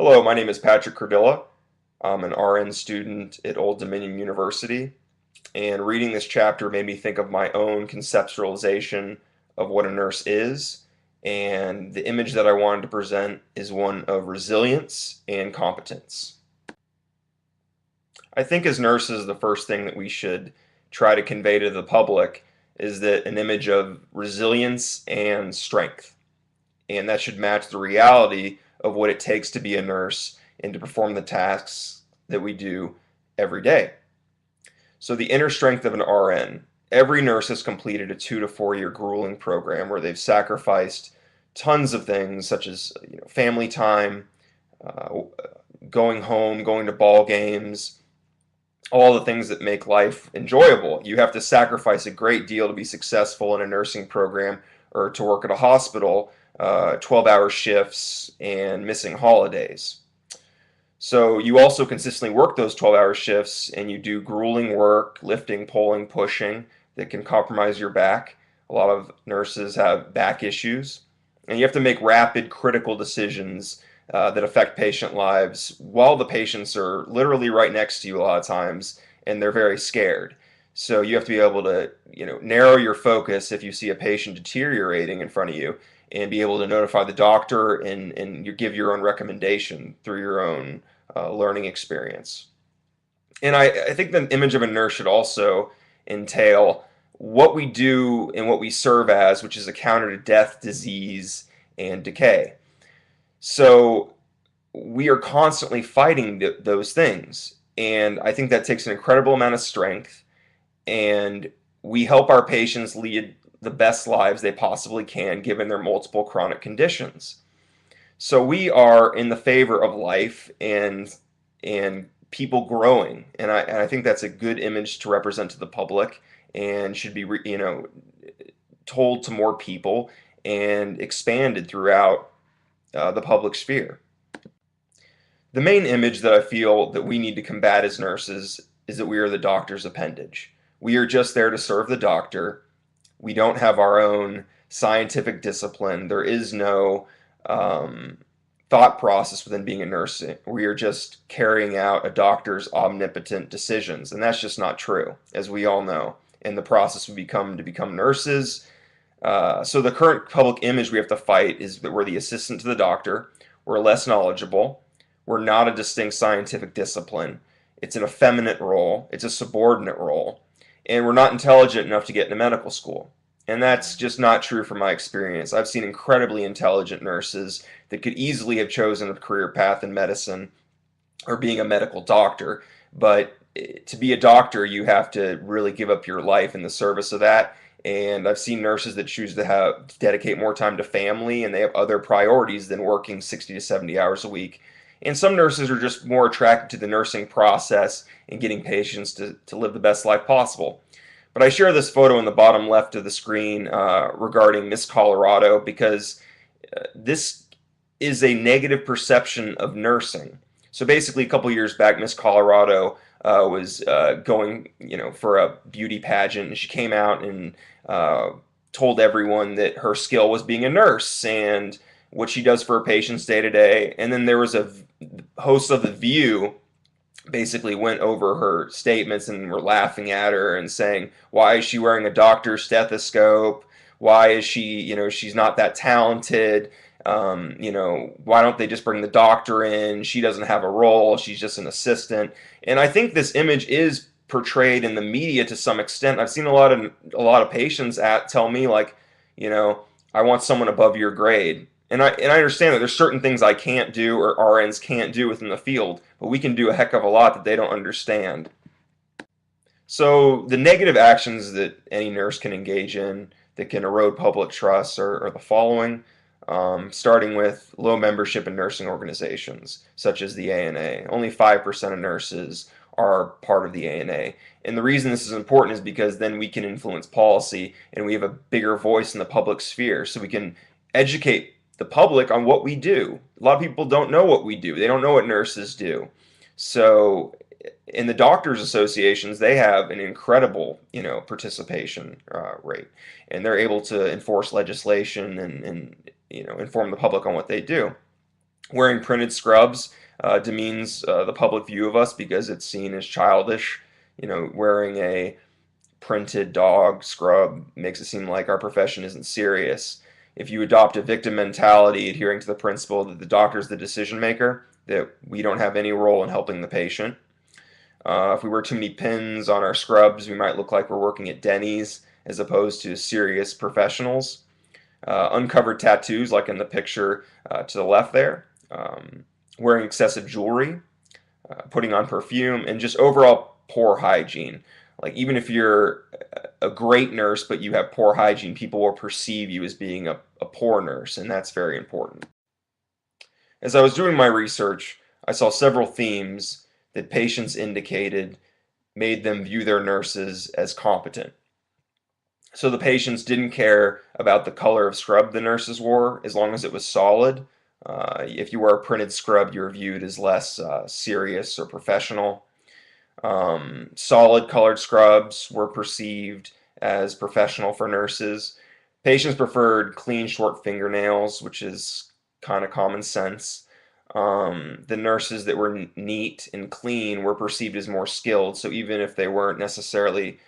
Hello, my name is Patrick Kurdila. I'm an RN student at Old Dominion University, and reading this chapter made me think of my own conceptualization of what a nurse is, and the image that I wanted to present is one of resilience and competence. I think as nurses, the first thing that we should try to convey to the public is that an image of resilience and strength, and that should match the reality of what it takes to be a nurse and to perform the tasks that we do every day. So the inner strength of an RN, every nurse has completed a 2 to 4 year grueling program where they've sacrificed tons of things such as family time, uh, going home, going to ball games, all the things that make life enjoyable. You have to sacrifice a great deal to be successful in a nursing program or to work at a hospital, 12-hour shifts and missing holidays. So you also consistently work those 12-hour shifts and you do grueling work, lifting, pulling, pushing that can compromise your back. A lot of nurses have back issues. And you have to make rapid, critical decisions that affect patient lives while the patients are literally right next to you a lot of times and they're very scared. So you have to be able to, narrow your focus if you see a patient deteriorating in front of you and be able to notify the doctor and you give your own recommendation through your own learning experience. And I think the image of a nurse should also entail what we do and what we serve as, which is a counter to death, disease, and decay. So we are constantly fighting those things. And I think that takes an incredible amount of strength. And we help our patients lead the best lives they possibly can given their multiple chronic conditions. So we are in the favor of life and people growing. And I think that's a good image to represent to the public and should be told to more people and expanded throughout the public sphere. The main image that I feel that we need to combat as nurses is that we are the doctor's appendage. We are just there to serve the doctor. We don't have our own scientific discipline. There is no thought process within being a nurse. We are just carrying out a doctor's omnipotent decisions, and that's just not true, as we all know. In the process we become to become nurses. So the current public image we have to fight is that we're the assistant to the doctor. We're less knowledgeable. We're not a distinct scientific discipline. It's an effeminate role. It's a subordinate role. And we're not intelligent enough to get into medical school. And that's just not true from my experience. I've seen incredibly intelligent nurses that could easily have chosen a career path in medicine or being a medical doctor. But to be a doctor, you have to really give up your life in the service of that. And I've seen nurses that choose to dedicate more time to family and they have other priorities than working 60 to 70 hours a week. And some nurses are just more attracted to the nursing process and getting patients to live the best life possible. But I share this photo in the bottom left of the screen regarding Miss Colorado because this is a negative perception of nursing. So basically, a couple years back, Miss Colorado was going, for a beauty pageant, and she came out and told everyone that her skill was being a nurse and what she does for her patients day to day. And then there was a host of The View basically went over her statements and were laughing at her and saying, why is she wearing a doctor's stethoscope? Why is she, she's not that talented. Why don't they just bring the doctor in? She doesn't have a role. She's just an assistant. And I think this image is portrayed in the media to some extent. I've seen a lot of patients tell me like, I want someone above your grade. And I understand that there's certain things I can't do or RNs can't do within the field, but we can do a heck of a lot that they don't understand. So the negative actions that any nurse can engage in that can erode public trust are the following, starting with low membership in nursing organizations, such as the ANA. Only 5% of nurses are part of the ANA. And the reason this is important is because then we can influence policy and we have a bigger voice in the public sphere, so we can educate the public on what we do. A lot of people don't know what we do. They don't know what nurses do. So in the doctors associations, they have an incredible, participation rate, and they're able to enforce legislation and inform the public on what they do. Wearing printed scrubs demeans the public view of us because it's seen as childish. Wearing a printed dog scrub makes it seem like our profession isn't serious. If you adopt a victim mentality, adhering to the principle that the doctor is the decision maker, that we don't have any role in helping the patient. If we wear too many pins on our scrubs, we might look like we're working at Denny's as opposed to serious professionals. Uncovered tattoos, like in the picture to the left there. Wearing excessive jewelry, putting on perfume, and just overall poor hygiene. Like, even if you're a great nurse but you have poor hygiene, people will perceive you as being a poor nurse, and that's very important. As I was doing my research, I saw several themes that patients indicated made them view their nurses as competent. So the patients didn't care about the color of scrub the nurses wore as long as it was solid. If you wear a printed scrub, you're viewed as less serious or professional. Solid colored scrubs were perceived as professional for nurses. Patients preferred clean, short fingernails, which is kind of common sense. The nurses that were neat and clean were perceived as more skilled, so even if they weren't necessarily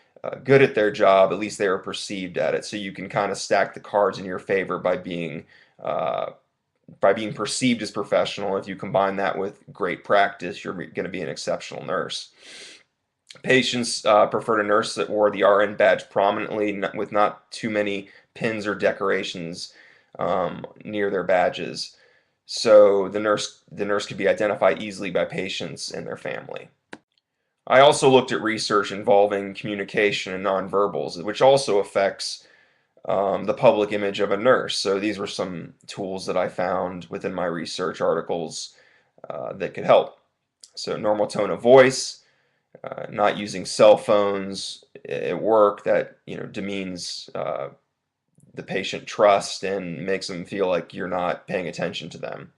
good at their job, at least they were perceived at it. So you can kind of stack the cards in your favor by being perceived as professional. If you combine that with great practice, you're going to be an exceptional nurse. Patients preferred a nurse that wore the RN badge prominently, with not too many pins or decorations near their badges, so the nurse could be identified easily by patients and their family. I also looked at research involving communication and nonverbals, which also affects the public image of a nurse. So these were some tools that I found within my research articles that could help. So normal tone of voice, not using cell phones at work, that demeans the patient trust and makes them feel like you're not paying attention to them.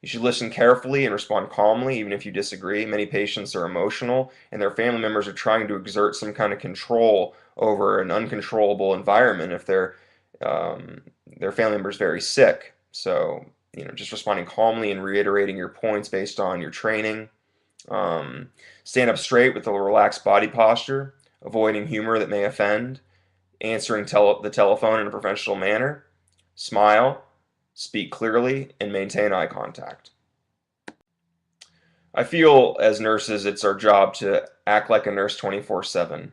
You should listen carefully and respond calmly, even if you disagree. Many patients are emotional, and their family members are trying to exert some kind of control over an uncontrollable environment if their family member is very sick. So, just responding calmly and reiterating your points based on your training. Stand up straight with a relaxed body posture, avoiding humor that may offend, answering the telephone in a professional manner, smile, speak clearly, and maintain eye contact. I feel as nurses it's our job to act like a nurse 24/7,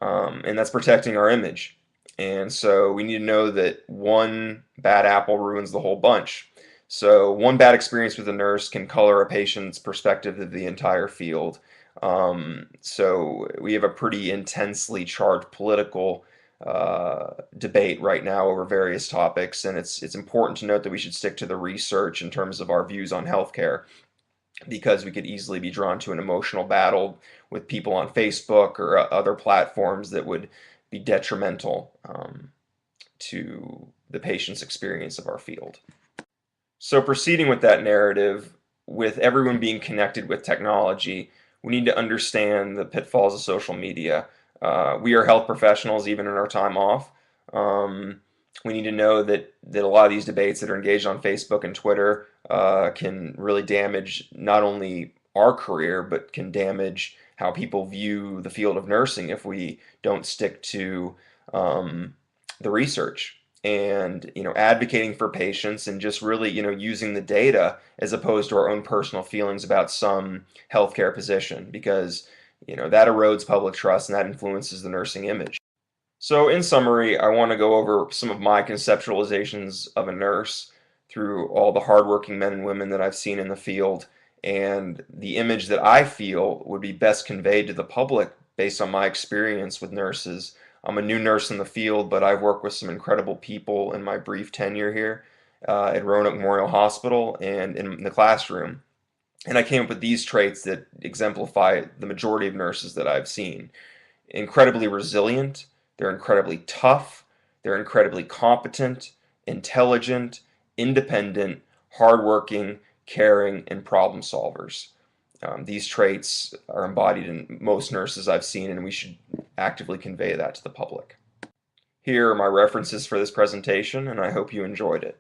and that's protecting our image. And so we need to know that one bad apple ruins the whole bunch. So one bad experience with a nurse can color a patient's perspective of the entire field. So we have a pretty intensely charged political debate right now over various topics, and it's important to note that we should stick to the research in terms of our views on healthcare, because we could easily be drawn to an emotional battle with people on Facebook or other platforms that would be detrimental to the patient's experience of our field. So proceeding with that narrative, with everyone being connected with technology, we need to understand the pitfalls of social media. We are health professionals even in our time off. We need to know that a lot of these debates that are engaged on Facebook and Twitter can really damage not only our career, but can damage how people view the field of nursing if we don't stick to the research and advocating for patients and just really using the data as opposed to our own personal feelings about some healthcare position, because that erodes public trust and that influences the nursing image. So in summary, I want to go over some of my conceptualizations of a nurse through all the hardworking men and women that I've seen in the field, and the image that I feel would be best conveyed to the public based on my experience with nurses. I'm a new nurse in the field, but I've worked with some incredible people in my brief tenure here at Roanoke Memorial Hospital and in the classroom. And I came up with these traits that exemplify the majority of nurses that I've seen. Incredibly resilient, they're incredibly tough, they're incredibly competent, intelligent, independent, hardworking, caring, and problem solvers. These traits are embodied in most nurses I've seen, and we should actively convey that to the public. Here are my references for this presentation, and I hope you enjoyed it.